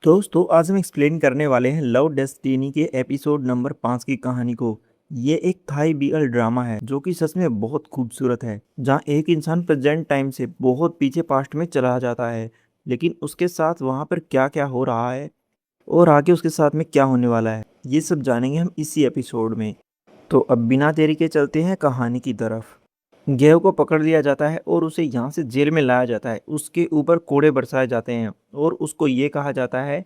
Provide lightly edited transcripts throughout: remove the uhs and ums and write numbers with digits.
दोस्तों आज हम एक्सप्लेन करने वाले हैं लव डेस्टिनी के एपिसोड नंबर 5 की कहानी को। ये एक थाई बीएल ड्रामा है जो कि सच में बहुत खूबसूरत है, जहाँ एक इंसान प्रेजेंट टाइम से बहुत पीछे पास्ट में चला जाता है, लेकिन उसके साथ वहाँ पर क्या क्या हो रहा है और आगे उसके साथ में क्या होने वाला है, ये सब जानेंगे हम इसी एपिसोड में। तो अब बिना देरी के चलते हैं कहानी की तरफ। गेव को पकड़ लिया जाता है और उसे यहाँ से जेल में लाया जाता है। उसके ऊपर कोड़े बरसाए जाते हैं और उसको ये कहा जाता है,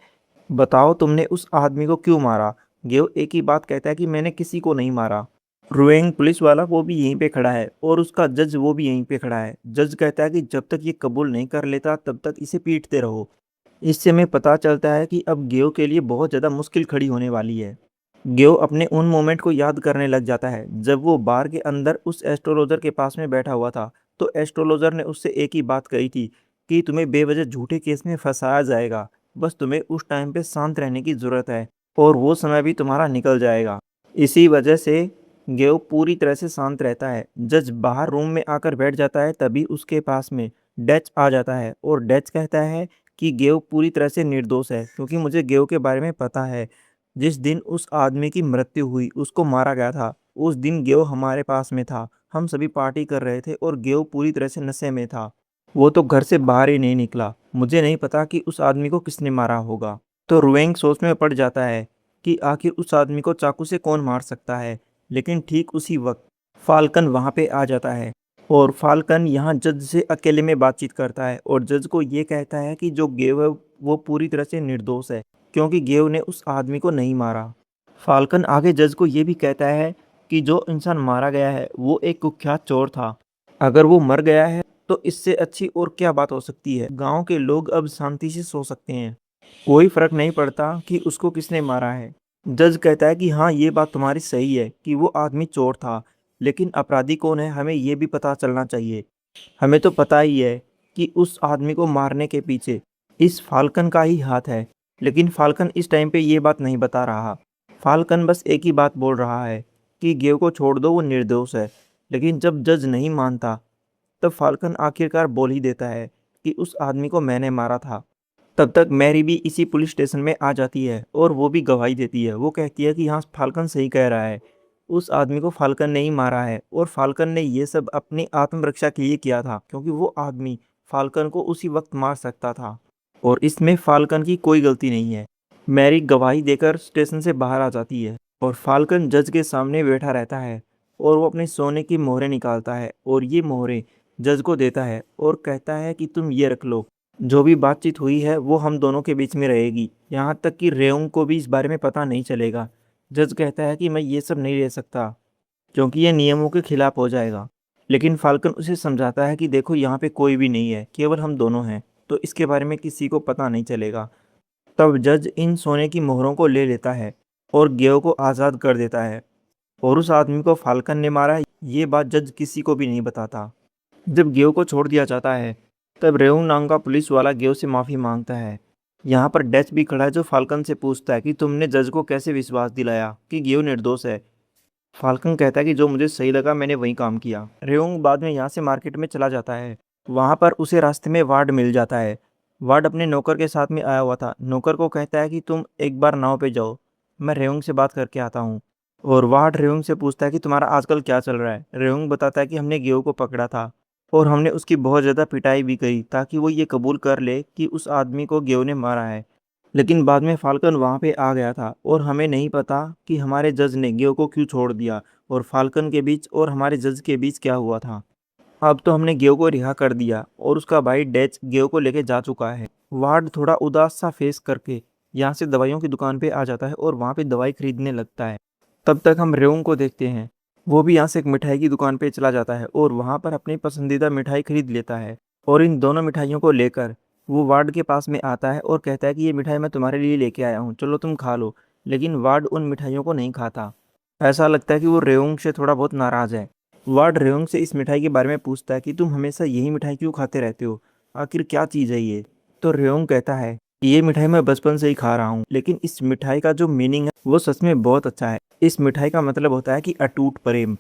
बताओ तुमने उस आदमी को क्यों मारा। गेव एक ही बात कहता है कि मैंने किसी को नहीं मारा। रुएंग पुलिस वाला वो भी यहीं पे खड़ा है और उसका जज वो भी यहीं पे खड़ा है। जज कहता है कि जब तक ये कबूल नहीं कर लेता तब तक इसे पीटते रहो। इससे हमें पता चलता है कि अब गेव के लिए बहुत ज़्यादा मुश्किल खड़ी होने वाली है। गेव अपने उन मोमेंट को याद करने लग जाता है जब वो बार के अंदर उस एस्ट्रोलॉजर के पास में बैठा हुआ था। तो एस्ट्रोलॉजर ने उससे एक ही बात कही थी कि तुम्हें बेवजह झूठे केस में फंसाया जाएगा, बस तुम्हें उस टाइम पे शांत रहने की ज़रूरत है और वो समय भी तुम्हारा निकल जाएगा। इसी वजह से गेव पूरी तरह से शांत रहता है। जज बाहर रूम में आकर बैठ जाता है, तभी उसके पास में डच आ जाता है और डच कहता है कि गेव पूरी तरह से निर्दोष है, क्योंकि मुझे गेव के बारे में पता है। जिस दिन उस आदमी की मृत्यु हुई, उसको मारा गया था, उस दिन गेव हमारे पास में था। हम सभी पार्टी कर रहे थे और गेव पूरी तरह से नशे में था। वो तो घर से बाहर ही नहीं निकला। मुझे नहीं पता कि उस आदमी को किसने मारा होगा। तो रुएंग सोच में पड़ जाता है कि आखिर उस आदमी को चाकू से कौन मार सकता है। लेकिन ठीक उसी वक्त फाल्कन वहाँ पे आ जाता है और फाल्कन यहाँ जज से अकेले में बातचीत करता है और जज को ये कहता है कि जो गेव है वो पूरी तरह से निर्दोष है, क्योंकि गेव ने उस आदमी को नहीं मारा। फाल्कन आगे जज को ये भी कहता है कि जो इंसान मारा गया है वो एक कुख्यात चोर था। अगर वो मर गया है तो इससे अच्छी और क्या बात हो सकती है। गांव के लोग अब शांति से सो सकते हैं। कोई फर्क नहीं पड़ता कि उसको किसने मारा है। जज कहता है कि हाँ, ये बात तुम्हारी सही है कि वो आदमी चोर था, लेकिन अपराधी कौन है हमें ये भी पता चलना चाहिए। हमें तो पता ही है कि उस आदमी को मारने के पीछे इस फाल्कन का ही हाथ है, लेकिन फाल्कन इस टाइम पे ये बात नहीं बता रहा। फाल्कन बस एक ही बात बोल रहा है कि गेव को छोड़ दो, वो निर्दोष है। लेकिन जब जज नहीं मानता तब फाल्कन आखिरकार बोल ही देता है कि उस आदमी को मैंने मारा था। तब तक मैरी भी इसी पुलिस स्टेशन में आ जाती है और वो भी गवाही देती है। वो कहती है कि हाँ, फाल्कन सही कह रहा है, उस आदमी को फाल्कन ने ही मारा है और फाल्कन ने ये सब अपनी आत्मरक्षा के लिए किया था, क्योंकि वो आदमी फाल्कन को उसी वक्त मार सकता था और इसमें फाल्कन की कोई गलती नहीं है। मैरी गवाही देकर स्टेशन से बाहर आ जाती है और फाल्कन जज के सामने बैठा रहता है और वो अपने सोने की मोहरें निकालता है और ये मोहरें जज को देता है और कहता है कि तुम ये रख लो। जो भी बातचीत हुई है वो हम दोनों के बीच में रहेगी, यहाँ तक कि रेउंग को भी इस बारे में पता नहीं चलेगा। जज कहता है कि मैं ये सब नहीं ले सकता, क्योंकि ये नियमों के खिलाफ हो जाएगा। लेकिन फाल्कन उसे समझाता है कि देखो, यहाँ पे कोई भी नहीं है, केवल हम दोनों हैं, तो इसके बारे में किसी को पता नहीं चलेगा। तब जज इन सोने की मोहरों को ले लेता है और गेव को आज़ाद कर देता है और उस आदमी को फाल्कन ने मारा है, ये बात जज किसी को भी नहीं बताता। जब गेव को छोड़ दिया जाता है तब रेउंग नाम का पुलिस वाला गेव से माफ़ी मांगता है। यहाँ पर डच भी खड़ा है जो फाल्कन से पूछता है कि तुमने जज को कैसे विश्वास दिलाया कि गेव निर्दोष है। फाल्कन कहता है कि जो मुझे सही लगा मैंने वही काम किया। रेउंग बाद में यहाँ से मार्केट में चला जाता है। वहाँ पर उसे रास्ते में वार्ड मिल जाता है। वार्ड अपने नौकर के साथ में आया हुआ था। नौकर को कहता है कि तुम एक बार नाव पे जाओ, मैं रेउंग से बात करके आता हूँ। और वार्ड रेउंग से पूछता है कि तुम्हारा आजकल क्या चल रहा है। रेउंग बताता है कि हमने गेव को पकड़ा था और हमने उसकी बहुत ज़्यादा पिटाई भी करी ताकि वो ये कबूल कर ले कि उस आदमी को गेव ने मारा है। लेकिन बाद में फाल्कन वहाँ पे आ गया था और हमें नहीं पता कि हमारे जज ने गेव को क्यों छोड़ दिया और फाल्कन के बीच और हमारे जज के बीच क्या हुआ था। अब तो हमने गेव को रिहा कर दिया और उसका भाई डैच गेव को लेके जा चुका है। वार्ड थोड़ा उदास सा फेस करके यहाँ से दवाइयों की दुकान पे आ जाता है और वहाँ पे दवाई खरीदने लगता है। तब तक हम रेउंग को देखते हैं। वो भी यहाँ से एक मिठाई की दुकान पे चला जाता है और वहाँ पर अपनी पसंदीदा मिठाई खरीद लेता है और इन दोनों मिठाइयों को लेकर वो वार्ड के पास में आता है और कहता है कि ये मिठाई मैं तुम्हारे लिए लेके आया हूँ, चलो तुम खा लो। लेकिन वार्ड उन मिठाइयों को नहीं खाता। ऐसा लगता है कि वो रेउंग से थोड़ा बहुत नाराज़ है। वार्ड रेउंग से इस मिठाई के बारे में पूछता है कि तुम हमेशा यही मिठाई क्यों खाते रहते हो, आखिर क्या चीज़ है ये। तो रेउंग कहता है कि ये मिठाई मैं बचपन से ही खा रहा हूँ, लेकिन इस मिठाई का जो मीनिंग है वो सच में बहुत अच्छा है। इस मिठाई का मतलब होता है कि अटूट प्रेम।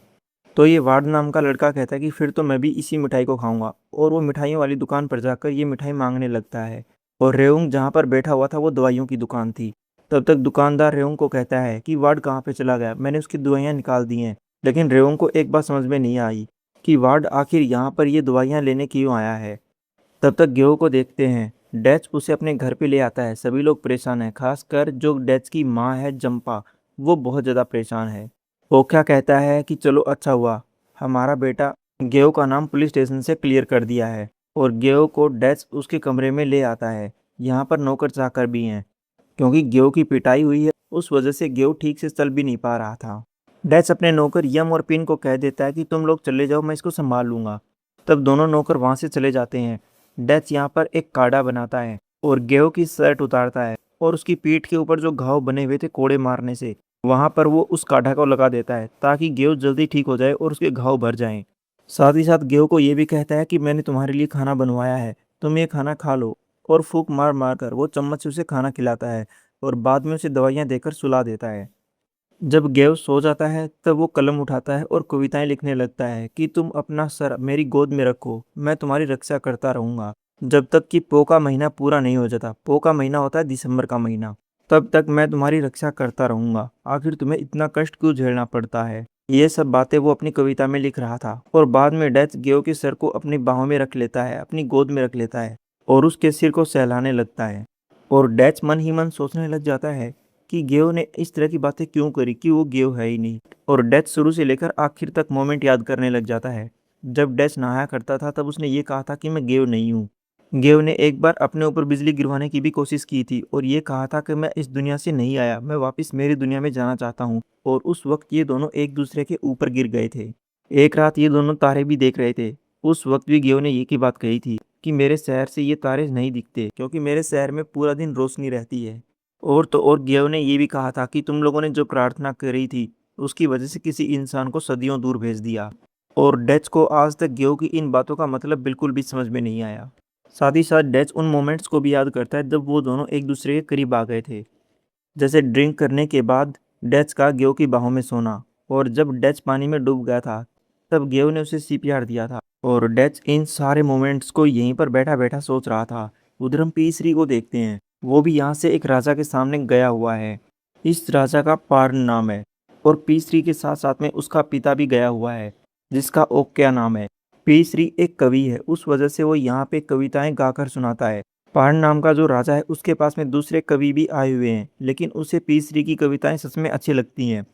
तो ये वार्ड नाम का लड़का कहता है कि फिर तो मैं भी इसी मिठाई को खाऊंगा और वो मिठाइयों वाली दुकान पर जाकर ये मिठाई मांगने लगता है। और रेउंग जहाँ पर बैठा हुआ था वो दवाइयों की दुकान थी। तब तक दुकानदार रेउंग को कहता है कि वार्ड कहाँ पे चला गया, मैंने उसकी दवाइयाँ निकाल दी हैं। लेकिन रेउंग को एक बात समझ में नहीं आई कि वार्ड आखिर यहाँ पर ये दवाइयाँ लेने क्यों आया है। तब तक गेहो को देखते हैं, डैच उसे अपने घर पे ले आता है। सभी लोग परेशान हैं, खासकर जो डैच की माँ है जंपा, वो बहुत ज़्यादा परेशान है। ओख्या कहता है कि चलो अच्छा हुआ, हमारा बेटा गेहो का नाम पुलिस स्टेशन से क्लियर कर दिया है। और गेहो को डैच उसके कमरे में ले आता है। यहाँ पर नौकर चाकर भी हैं, क्योंकि गेहो की पिटाई हुई है, उस वजह से गेहो ठीक से चल भी नहीं पा रहा था। डैच अपने नौकर यम और पिन को कह देता है कि तुम लोग चले जाओ, मैं इसको संभाल लूंगा। तब दोनों नौकर वहां से चले जाते हैं। डैच यहाँ पर एक काढ़ा बनाता है और गेहो की शर्ट उतारता है और उसकी पीठ के ऊपर जो घाव बने हुए थे कोड़े मारने से, वहां पर वो उस काढ़ा को लगा देता है ताकि गेहो जल्दी ठीक हो जाए और उसके घाव भर जाएं। साथ ही साथ गेहो को ये भी कहता है कि मैंने तुम्हारे लिए खाना बनवाया है, तुम ये खाना खा लो। और फूंक मार मार कर वो चम्मच से उसे खाना खिलाता है और बाद में उसे दवाइयाँ देकर सुला देता है। जब गेव सो जाता है तब वो कलम उठाता है और कविताएं लिखने लगता है कि तुम अपना सर मेरी गोद में रखो, मैं तुम्हारी रक्षा करता रहूंगा जब तक कि पो का महीना पूरा नहीं हो जाता। पो का महीना होता है दिसंबर का महीना। तब तक मैं तुम्हारी रक्षा करता रहूंगा, आखिर तुम्हें इतना कष्ट क्यों झेलना पड़ता है। ये सब बातें वो अपनी कविता में लिख रहा था और बाद में डैच गेव के सर को अपनी बाहों में रख लेता है, अपनी गोद में रख लेता है और उसके सिर को सहलाने लगता है। और डैच मन ही मन सोचने लग जाता है कि गेव ने इस तरह की बातें क्यों करी, कि वो गेव है ही नहीं। और डैच शुरू से लेकर आखिर तक मोमेंट याद करने लग जाता है। जब डैच नहाया करता था तब उसने ये कहा था कि मैं गेव नहीं हूँ। गेव ने एक बार अपने ऊपर बिजली गिरवाने की भी कोशिश की थी और ये कहा था कि मैं इस दुनिया से नहीं आया, मैं वापस मेरी दुनिया में जाना चाहता हूँ। और उस वक्त ये दोनों एक दूसरे के ऊपर गिर गए थे। एक रात ये दोनों तारे भी देख रहे थे। उस वक्त भी गेव ने ये की बात कही थी कि मेरे शहर से ये तारे नहीं दिखते, क्योंकि मेरे शहर में पूरा दिन रोशनी रहती है। और तो और गेव ने ये भी कहा था कि तुम लोगों ने जो प्रार्थना करी थी उसकी वजह से किसी इंसान को सदियों दूर भेज दिया। और डच को आज तक गेव की इन बातों का मतलब बिल्कुल भी समझ में नहीं आया। साथ ही साथ डच उन मोमेंट्स को भी याद करता है जब वो दोनों एक दूसरे के करीब आ गए थे, जैसे ड्रिंक करने के बाद डच का गेव की बाहों में सोना। और जब डच पानी में डूब गया था तब गेव ने उसे सीपीआर दिया था। और डच इन सारे मोमेंट्स को यहीं पर बैठा बैठा सोच रहा था। उधर हम पीसरी को देखते हैं, वो भी यहाँ से एक राजा के सामने गया हुआ है। इस राजा का पार्न नाम है और पीसरी के साथ साथ में उसका पिता भी गया हुआ है जिसका ओक्या नाम है। पीसरी एक कवि है, उस वजह से वो यहाँ पे कविताएं गाकर सुनाता है। पार्न नाम का जो राजा है उसके पास में दूसरे कवि भी आए हुए हैं, लेकिन उसे पीसरी की कविताएं सच में अच्छी लगती हैं।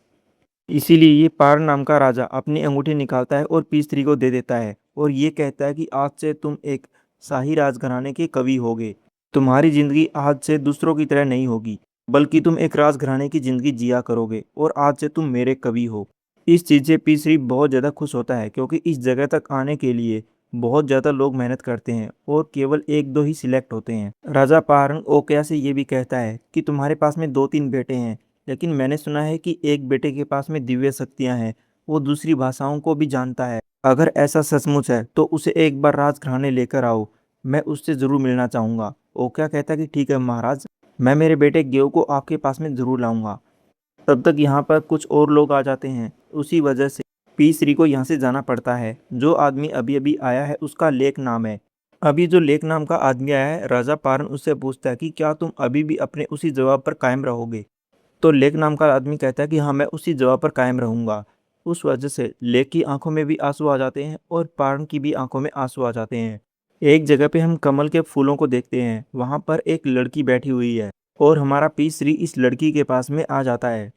इसीलिए ये पार नाम का राजा अपनी अंगूठी निकालता है और पीसरी को दे देता है और ये कहता है कि आज से तुम एक शाही राजघराने के कवि होगे। तुम्हारी जिंदगी आज से दूसरों की तरह नहीं होगी, बल्कि तुम एक राजघराने की जिंदगी जिया करोगे और आज से तुम मेरे कवि हो। इस चीज़ से पीसरी बहुत ज़्यादा खुश होता है, क्योंकि इस जगह तक आने के लिए बहुत ज़्यादा लोग मेहनत करते हैं और केवल एक दो ही सिलेक्ट होते हैं। राजा पारंग ओकया से ये भी कहता है कि तुम्हारे पास में दो तीन बेटे हैं, लेकिन मैंने सुना है कि एक बेटे के पास में दिव्य शक्तियां हैं, वो दूसरी भाषाओं को भी जानता है। अगर ऐसा सचमुच है तो उसे एक बार राजघराने लेकर आओ, मैं उससे जरूर मिलना चाहूंगा। ओक्या कहता है कि ठीक है महाराज, मैं मेरे बेटे गेव को आपके पास में जरूर लाऊंगा। तब तक यहाँ पर कुछ और लोग आ जाते हैं, उसी वजह से पी श्री को यहाँ से जाना पड़ता है। जो आदमी अभी अभी आया है उसका लेक नाम है। अभी जो लेक नाम का आदमी आया है, राजा पारन उससे पूछता है कि क्या तुम अभी भी अपने उसी जवाब पर कायम रहोगे। तो लेक नाम का आदमी कहता है कि हाँ, मैं उसी जवाब पर कायम रहूंगा। उस वजह से लेक की आंखों में भी आंसू आ जाते हैं और पारण की भी आंखों में आंसू आ जाते हैं। एक जगह पे हम कमल के फूलों को देखते हैं, वहां पर एक लड़की बैठी हुई है और हमारा पी श्री इस लड़की के पास में आ जाता है।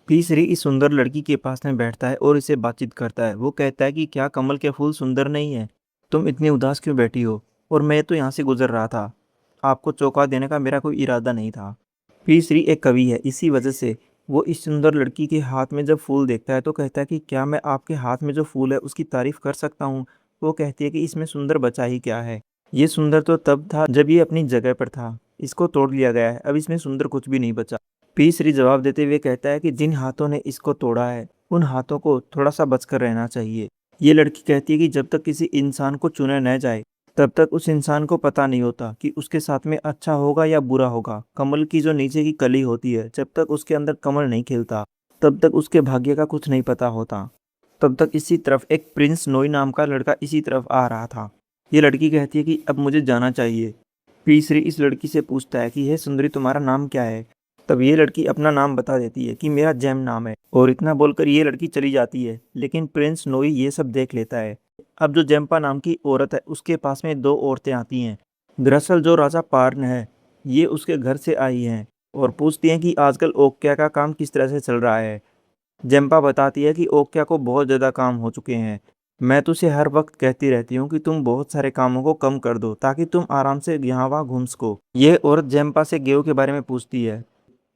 पी श्री इस सुंदर लड़की के पास में बैठता है और इसे बातचीत करता है। वो कहता है कि क्या कमल के फूल सुंदर नहीं है, तुम इतनी उदास क्यों बैठी हो। और मैं तो यहाँ से गुजर रहा था, आपको चौंका देने का मेरा कोई इरादा नहीं था। पी श्री एक कवि है, इसी वजह से वो इस सुंदर लड़की के हाथ में जब फूल देखता है तो कहता है कि क्या मैं आपके हाथ में जो फूल है उसकी तारीफ कर सकता हूँ। वो कहती है कि इसमें सुंदर बचा ही क्या है, ये सुंदर तो तब था जब ये अपनी जगह पर था, इसको तोड़ लिया गया है, अब इसमें सुंदर कुछ भी नहीं बचा। पी श्री जवाब देते हुए कहता है कि जिन हाथों ने इसको तोड़ा है उन हाथों को थोड़ा सा बचकर रहना चाहिए। ये लड़की कहती है कि जब तक किसी इंसान को चुना न जाए तब तक उस इंसान को पता नहीं होता कि उसके साथ में अच्छा होगा या बुरा होगा। कमल की जो नीचे की कली होती है, जब तक उसके अंदर कमल नहीं खिलता तब तक उसके भाग्य का कुछ नहीं पता होता। तब तक इसी तरफ एक प्रिंस नोई नाम का लड़का इसी तरफ आ रहा था। ये लड़की कहती है कि अब मुझे जाना चाहिए। तीसरी इस लड़की से पूछता है कि हे सुंदरी, तुम्हारा नाम क्या है। तब ये लड़की अपना नाम बता देती है कि मेरा जैम नाम है, और इतना बोलकर ये लड़की चली जाती है। लेकिन प्रिंस नोई ये सब देख लेता है। अब जो जेम्पा नाम की औरत है उसके पास में दो औरतें आती हैं। दरअसल जो राजा पार्न है ये उसके घर से आई हैं और पूछती हैं कि आजकल ओक्या का काम किस तरह से चल रहा है। जेम्पा बताती है कि ओक्या को बहुत ज़्यादा काम हो चुके हैं। मैं तुझे हर वक्त कहती रहती हूँ कि तुम बहुत सारे कामों को कम कर दो ताकि तुम आराम से यहाँ वहाँ घूम सको। ये औरत जेम्पा से गेो के बारे में पूछती है।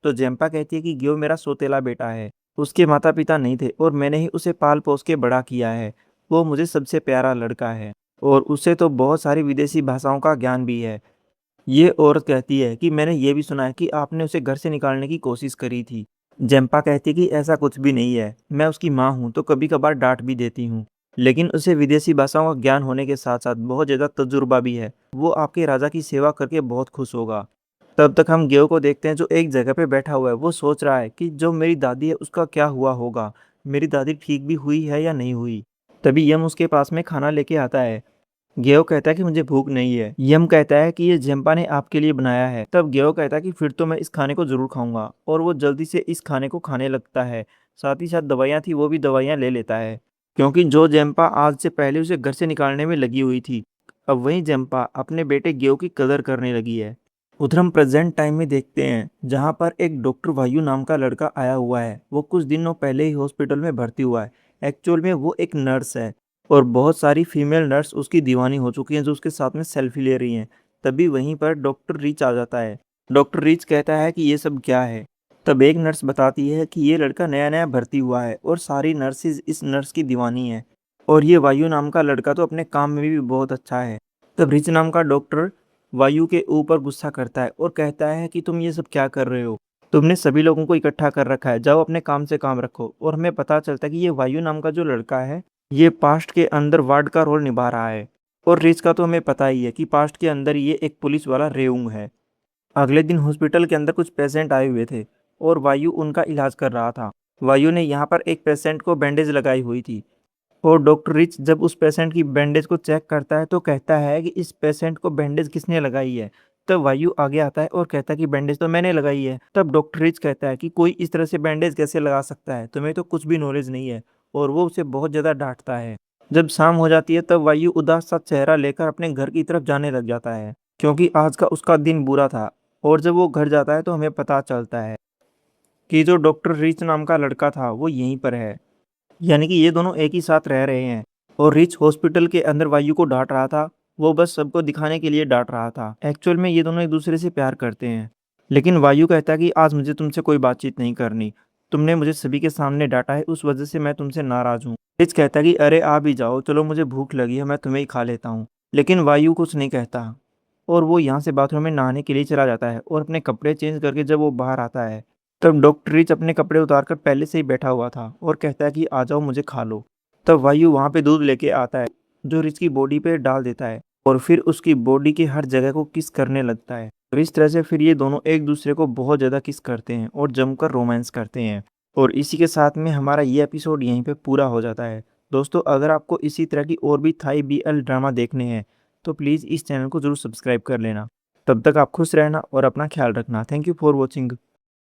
तो जेम्पा कहती है कि गेो मेरा सौतेला बेटा है। उसके माता पिता नहीं थे और मैंने ही उसे पाल पोस के बड़ा किया है। वो मुझे सबसे प्यारा लड़का है और उसे तो बहुत सारी विदेशी भाषाओं का ज्ञान भी है। ये औरत कहती है कि मैंने ये भी सुना है कि आपने उसे घर से निकालने की कोशिश करी थी। जेम्पा कहती है कि ऐसा कुछ भी नहीं है, मैं उसकी माँ हूँ तो कभी कभार डांट भी देती हूँ। लेकिन उसे विदेशी भाषाओं का ज्ञान होने के साथ साथ बहुत ज़्यादा तजुर्बा भी है। वो आपके राजा की सेवा करके बहुत खुश होगा। तब तक हम गेो को देखते हैं जो एक जगह पे बैठा हुआ है। वो सोच रहा है कि जो मेरी दादी है उसका क्या हुआ होगा, मेरी दादी ठीक भी हुई है या नहीं हुई। तभी यम उसके पास में खाना लेके आता है। गेओ कहता है कि मुझे भूख नहीं है। यम कहता है कि ये जेम्पा ने आपके लिए बनाया है। तब गेओ कहता है कि फिर तो मैं इस खाने को जरूर खाऊंगा, और वो जल्दी से इस खाने को खाने लगता है। साथ ही साथ दवाइयाँ थी वो भी दवाइयाँ ले लेता है, क्योंकि जो जेम्पा आज से पहले उसे घर से निकालने में लगी हुई थी, अब वही जेम्पा अपने बेटे गेओ की कदर करने लगी है। उधर हम प्रेजेंट टाइम में देखते हैं जहाँ पर एक डॉक्टर वायु नाम का लड़का आया हुआ है। वो कुछ दिनों पहले ही हॉस्पिटल में भर्ती हुआ है। एक्चुअल में वो एक नर्स है और बहुत सारी फीमेल नर्स उसकी दीवानी हो चुकी हैं जो उसके साथ में सेल्फी ले रही हैं। तभी वहीं पर डॉक्टर रीच आ जाता है। डॉक्टर रीच कहता है कि ये सब क्या है। तब एक नर्स बताती है कि ये लड़का नया नया भर्ती हुआ है और सारी नर्सेज इस नर्स की दीवानी है, और ये वायु नाम का लड़का तो अपने काम में भी बहुत अच्छा है। तब रिच नाम का डॉक्टर वायु के ऊपर गुस्सा करता है और कहता है कि तुम ये सब क्या कर रहे हो। तुमने सभी लोगों को इकट्ठा कर रखा है, जाओ अपने काम से काम रखो। और हमें पता चलता है कि ये वायु नाम का जो लड़का है ये पास्ट के अंदर वार्ड का रोल निभा रहा है। और रिच का तो हमें पता ही है कि पास्ट के अंदर ये एक पुलिस वाला रेउंग है। अगले दिन हॉस्पिटल के अंदर कुछ पेशेंट आए हुए थे और वायु उनका इलाज कर रहा था। वायु ने यहाँ पर एक पेशेंट को बैंडेज लगाई हुई थी, और डॉक्टर रिच जब उस पेशेंट की बैंडेज को चेक करता है तो कहता है कि इस पेशेंट को बैंडेज किसने लगाई है। तब वायु आगे आता है और कहता है कि बैंडेज तो मैंने लगाई है। तब डॉक्टर रिच कहता है कि कोई इस तरह से बैंडेज कैसे लगा सकता है, तुम्हें तो कुछ भी नॉलेज नहीं है। और वो उसे बहुत ज़्यादा डांटता है। जब शाम हो जाती है तब वायु उदास सा चेहरा लेकर अपने घर की तरफ जाने लग जाता है, क्योंकि आज का उसका दिन बुरा था। और जब वो घर जाता है तो हमें पता चलता है कि जो डॉक्टर रिच नाम का लड़का था वो यहीं पर है, यानी कि ये दोनों एक ही साथ रह रहे हैं। और रिच हॉस्पिटल के अंदर वायु को डांट रहा था, वो बस सबको दिखाने के लिए डांट रहा था। एक्चुअल में ये दोनों एक दूसरे से प्यार करते हैं। लेकिन वायु कहता है कि आज मुझे तुमसे कोई बातचीत नहीं करनी, तुमने मुझे सभी के सामने डांटा है, उस वजह से मैं तुमसे नाराज हूँ। रिच कहता है कि अरे आ भी जाओ, चलो मुझे भूख लगी है, मैं तुम्हें ही खा लेता हूँ। लेकिन वायु कुछ नहीं कहता, और वो यहाँ से बाथरूम में नहाने के लिए चला जाता है। और अपने कपड़े चेंज करके जब वो बाहर आता है तब डॉक्टर रिच अपने कपड़े उतारकर पहले से ही बैठा हुआ था और कहता है कि आ जाओ मुझे खा लो। तब वायु वहाँ पे दूध लेके आता है जो रिच की बॉडी पे डाल देता है, और फिर उसकी बॉडी की हर जगह को किस करने लगता है। और इस तरह से फिर ये दोनों एक दूसरे को बहुत ज़्यादा किस करते हैं और जमकर रोमांस करते हैं। और इसी के साथ में हमारा ये एपिसोड यहीं पे पूरा हो जाता है। दोस्तों, अगर आपको इसी तरह की और भी थाई बीएल ड्रामा देखने हैं तो प्लीज़ इस चैनल को ज़रूर सब्सक्राइब कर लेना। तब तक आप खुश रहना और अपना ख्याल रखना। Thank you for watching.